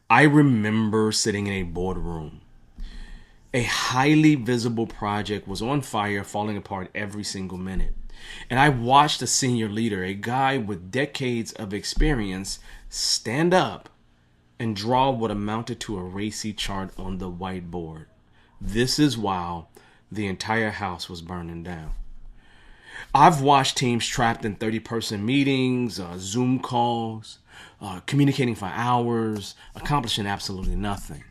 I remember sitting in a boardroom. A highly visible project was on fire, falling apart every single minute. And I watched a senior leader, a guy with decades of experience, stand up and draw what amounted to a racy chart on the whiteboard. This is while the entire house was burning down. I've watched teams trapped in 30-person meetings, Zoom calls, communicating for hours, accomplishing absolutely nothing.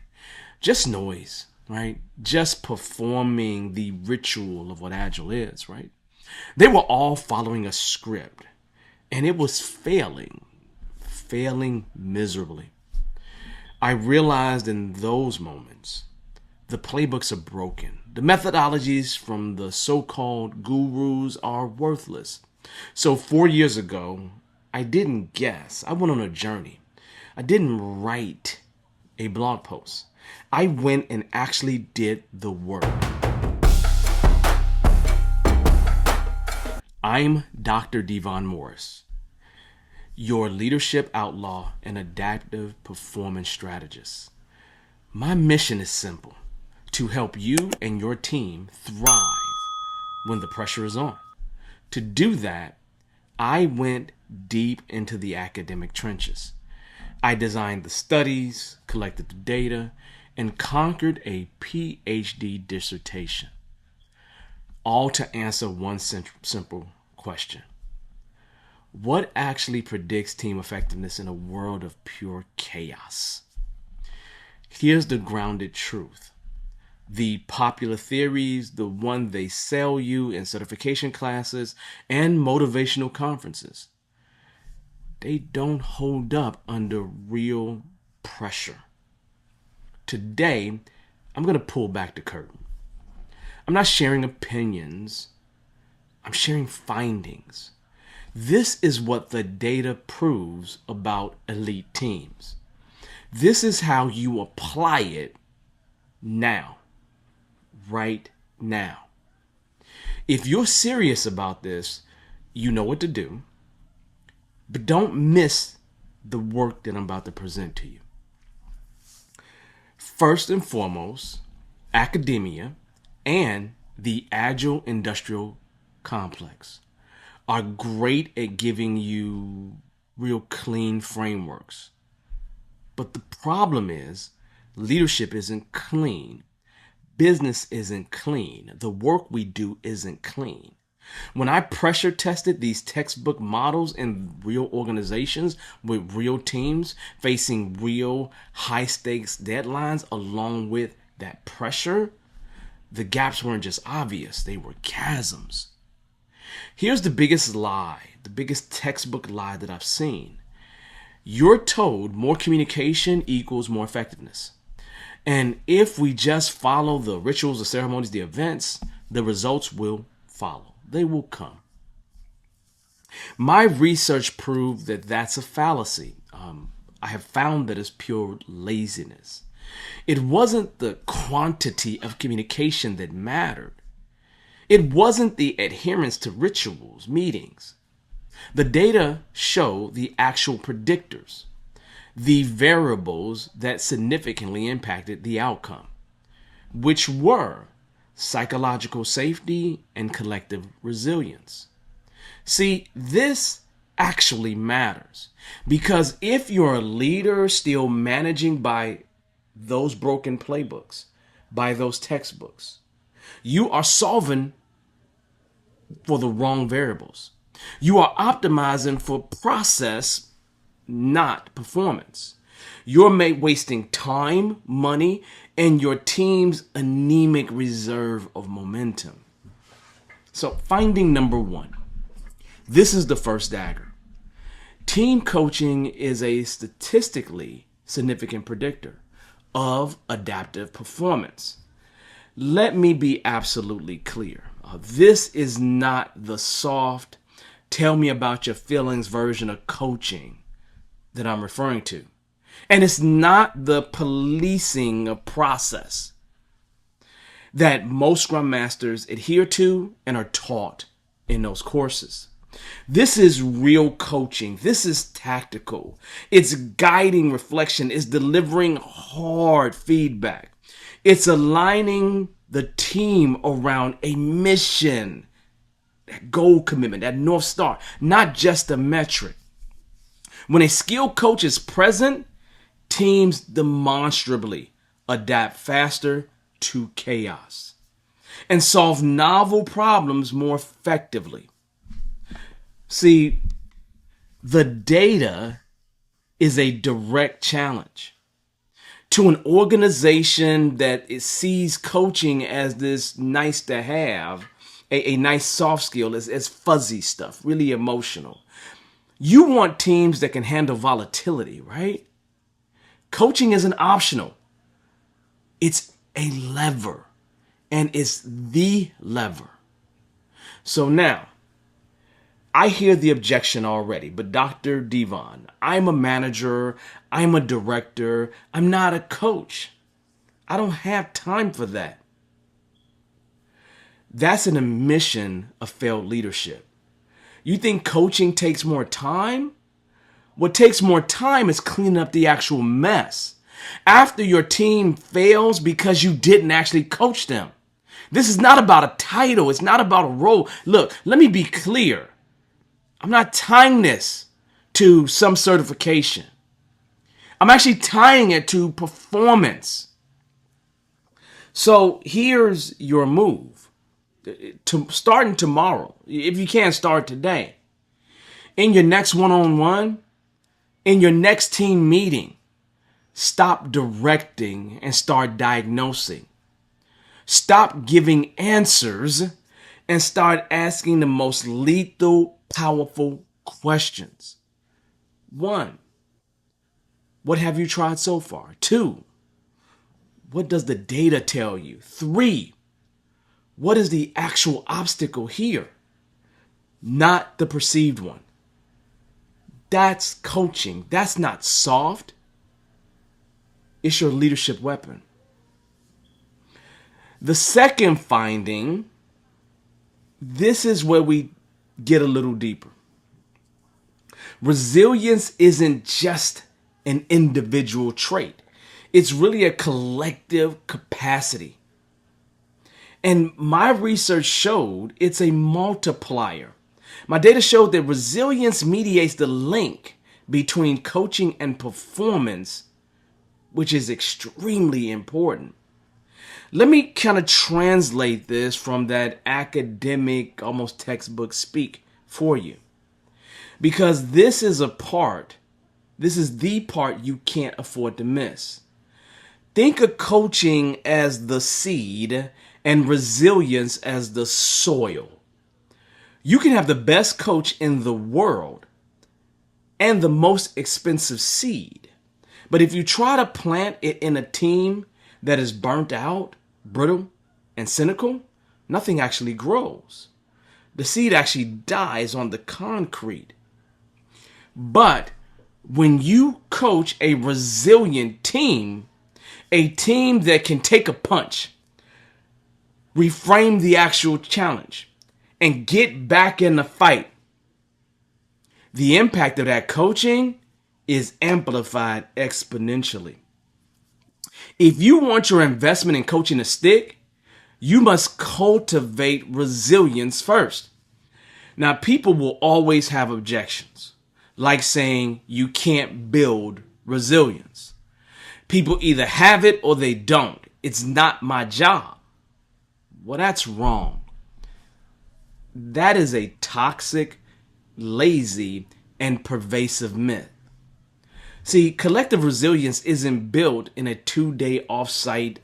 Just noise, right? Just performing the ritual of what Agile is, right? They were all following a script, and it was failing miserably. I realized in those moments, the playbooks are broken. The methodologies from the so-called gurus are worthless. So 4 years ago, I didn't guess. I went on a journey. I didn't write a blog post. I went and actually did the work. I'm Dr. Devon Morris, your leadership outlaw and adaptive performance strategist. My mission is simple: to help you and your team thrive when the pressure is on. To do that, I went deep into the academic trenches. I designed the studies, collected the data, and conquered a PhD dissertation, all to answer one simple question. What actually predicts team effectiveness in a world of pure chaos? Here's the grounded truth. The popular theories, the one they sell you in certification classes and motivational conferences, they don't hold up under real pressure. Today, I'm going to pull back the curtain. I'm not sharing opinions. I'm sharing findings. This is what the data proves about elite teams. This is how you apply it now, right now. If you're serious about this, you know what to do, but don't miss the work that I'm about to present to you. First and foremost, academia and the Agile industrial complex are great at giving you real clean frameworks. But the problem is leadership isn't clean. Business isn't clean. The work we do isn't clean. When I pressure tested these textbook models in real organizations with real teams facing real high stakes deadlines along with that pressure, the gaps weren't just obvious, they were chasms. Here's the biggest lie, the biggest textbook lie that I've seen. You're told more communication equals more effectiveness. And if we just follow the rituals, the ceremonies, the events, the results will follow. They will come. My research proved that that's a fallacy. I have found that it's pure laziness. It wasn't the quantity of communication that mattered. It wasn't the adherence to rituals, meetings. The data show the actual predictors, the variables that significantly impacted the outcome, which were psychological safety and collective resilience. See, this actually matters because if you're a leader still managing by those broken playbooks, by those textbooks, you are solving for the wrong variables. You are optimizing for process, not performance. You're wasting time, money, and your team's anemic reserve of momentum. So finding number one. This is the first dagger. Team coaching is a statistically significant predictor of adaptive performance. Let me be absolutely clear. This is not the soft, tell me about your feelings version of coaching that I'm referring to. And it's not the policing of process that most Scrum Masters adhere to and are taught in those courses. This is real coaching. This is tactical. It's guiding reflection. It's delivering hard feedback. It's aligning the team around a mission, that goal commitment, that North Star, not just a metric. When a skilled coach is present, teams demonstrably adapt faster to chaos and solve novel problems more effectively. See, the data is a direct challenge to an organization that sees coaching as this nice to have, a nice soft skill, as fuzzy stuff, really emotional. You want teams that can handle volatility, right? Coaching isn't optional. It's a lever, and it's the lever. So now, I hear the objection already, but Dr. Devon, I'm a manager, I'm a director, I'm not a coach. I don't have time for that. That's an admission of failed leadership. You think coaching takes more time? What takes more time is cleaning up the actual mess after your team fails because you didn't actually coach them. This is not about a title. It's not about a role. Look, let me be clear. I'm not tying this to some certification. I'm actually tying it to performance. So here's your move. Starting tomorrow, if you can't start today, in your next one-on-one, in your next team meeting, stop directing and start diagnosing. Stop giving answers and start asking the most lethal, powerful questions. 1, what have you tried so far? 2, what does the data tell you? 3, what is the actual obstacle here? Not the perceived one. That's coaching. That's not soft. It's your leadership weapon. The second finding, this is where we get a little deeper. Resilience isn't just an individual trait. It's really a collective capacity. And my research showed it's a multiplier. My data showed that resilience mediates the link between coaching and performance, which is extremely important. Let me kind of translate this from that academic, almost textbook speak for you. Because this is the part you can't afford to miss. Think of coaching as the seed and resilience as the soil. You can have the best coach in the world and the most expensive seed. But if you try to plant it in a team that is burnt out, brittle, and cynical, nothing actually grows. The seed actually dies on the concrete. But when you coach a resilient team, a team that can take a punch, reframe the actual challenge, and get back in the fight, the impact of that coaching is amplified exponentially. If you want your investment in coaching to stick, you must cultivate resilience first. Now, people will always have objections, like saying you can't build resilience. People either have it or they don't. It's not my job. Well, that's wrong. That is a toxic, lazy, and pervasive myth. See, collective resilience isn't built in a 2-day offsite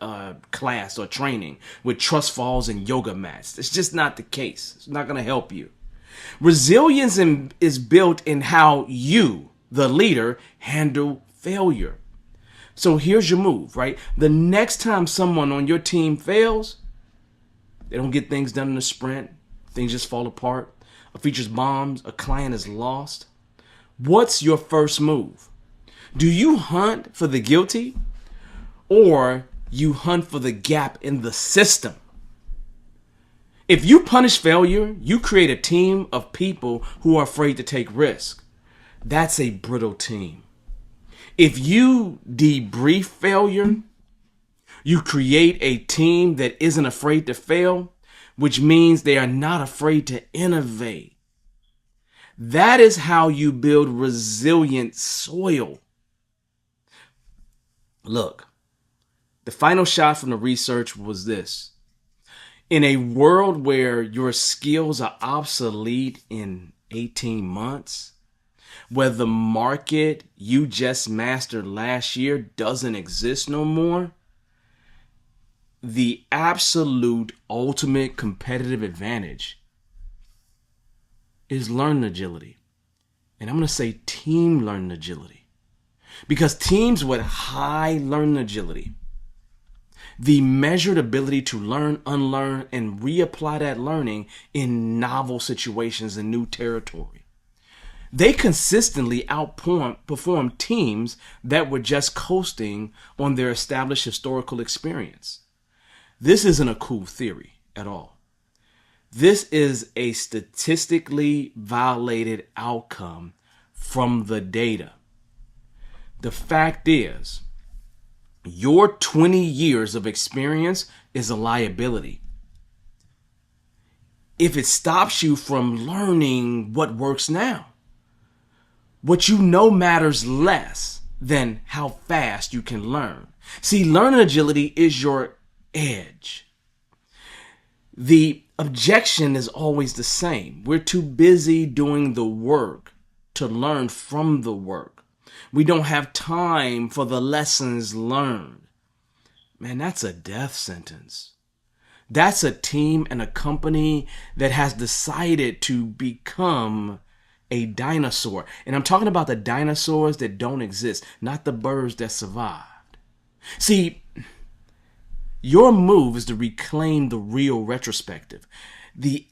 class or training with trust falls and yoga mats. It's just not the case. It's not going to help you. Resilience is built in how you, the leader, handle failure. So here's your move, right? The next time someone on your team fails, they don't get things done in a sprint, things just fall apart, a feature's bombs, a client is lost. What's your first move? Do you hunt for the guilty or you hunt for the gap in the system? If you punish failure, you create a team of people who are afraid to take risks. That's a brittle team. If you debrief failure, you create a team that isn't afraid to fail, which means they are not afraid to innovate. That is how you build resilient soil. Look, the final shot from the research was this. In a world where your skills are obsolete in 18 months, where the market you just mastered last year doesn't exist no more, the absolute ultimate competitive advantage is learning agility. And I'm going to say team learning agility. Because teams with high learning agility, the measured ability to learn, unlearn, and reapply that learning in novel situations and new territory, they consistently outperform teams that were just coasting on their established historical experience. This isn't a cool theory at all. This is a statistically validated outcome from the data. The fact is, your 20 years of experience is a liability. If it stops you from learning what works now, what you know matters less than how fast you can learn. See, learning agility is your edge. The objection is always the same. We're too busy doing the work to learn from the work. We don't have time for the lessons learned. Man, that's a death sentence. That's a team and a company that has decided to become a dinosaur. And I'm talking about the dinosaurs that don't exist, not the birds that survived. See, your move is to reclaim the real retrospective, the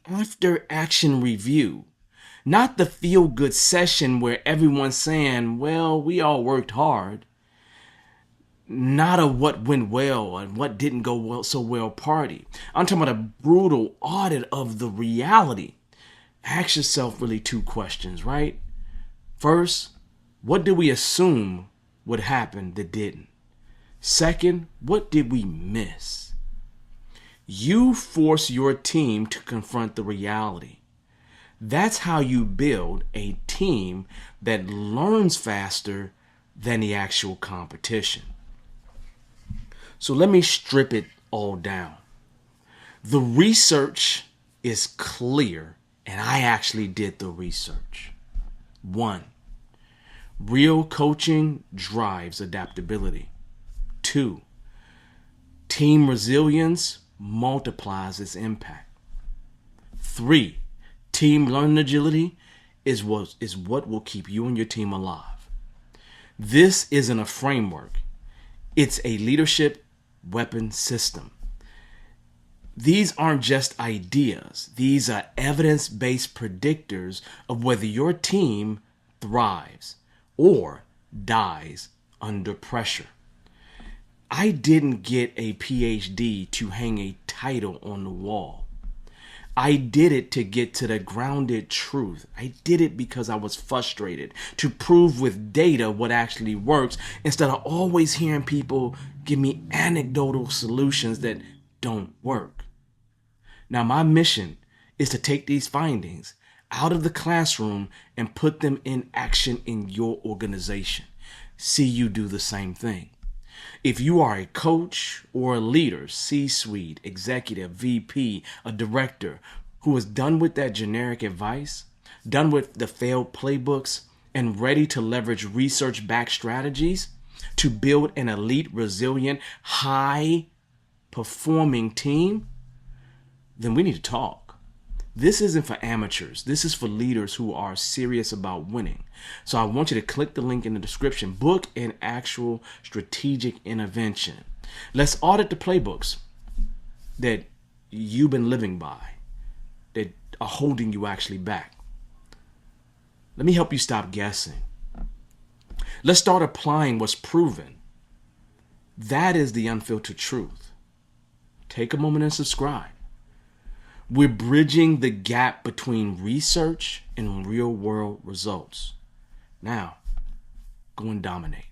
after action review, not the feel good session where everyone's saying, well, we all worked hard. Not a what went well and what didn't go well so well party. I'm talking about a brutal audit of the reality. Ask yourself really two questions, right? First, what did we assume would happen that didn't? Second, what did we miss? You force your team to confront the reality. That's how you build a team that learns faster than the actual competition. So let me strip it all down. The research is clear, and I actually did the research. 1, real coaching drives adaptability. 2, team resilience multiplies its impact. 3, team learning agility is what will keep you and your team alive. This isn't a framework. It's a leadership weapon system. These aren't just ideas. These are evidence-based predictors of whether your team thrives or dies under pressure. I didn't get a PhD to hang a title on the wall. I did it to get to the grounded truth. I did it because I was frustrated to prove with data what actually works instead of always hearing people give me anecdotal solutions that don't work. Now, my mission is to take these findings out of the classroom and put them in action in your organization. See you do the same thing. If you are a coach or a leader, C-suite, executive, VP, a director who is done with that generic advice, done with the failed playbooks, and ready to leverage research-backed strategies to build an elite, resilient, high-performing team, then we need to talk. This isn't for amateurs. This is for leaders who are serious about winning. So I want you to click the link in the description. Book an actual strategic intervention. Let's audit the playbooks that you've been living by, that are holding you actually back. Let me help you stop guessing. Let's start applying what's proven. That is the unfiltered truth. Take a moment and subscribe. We're bridging the gap between research and real world results. Now, go and dominate.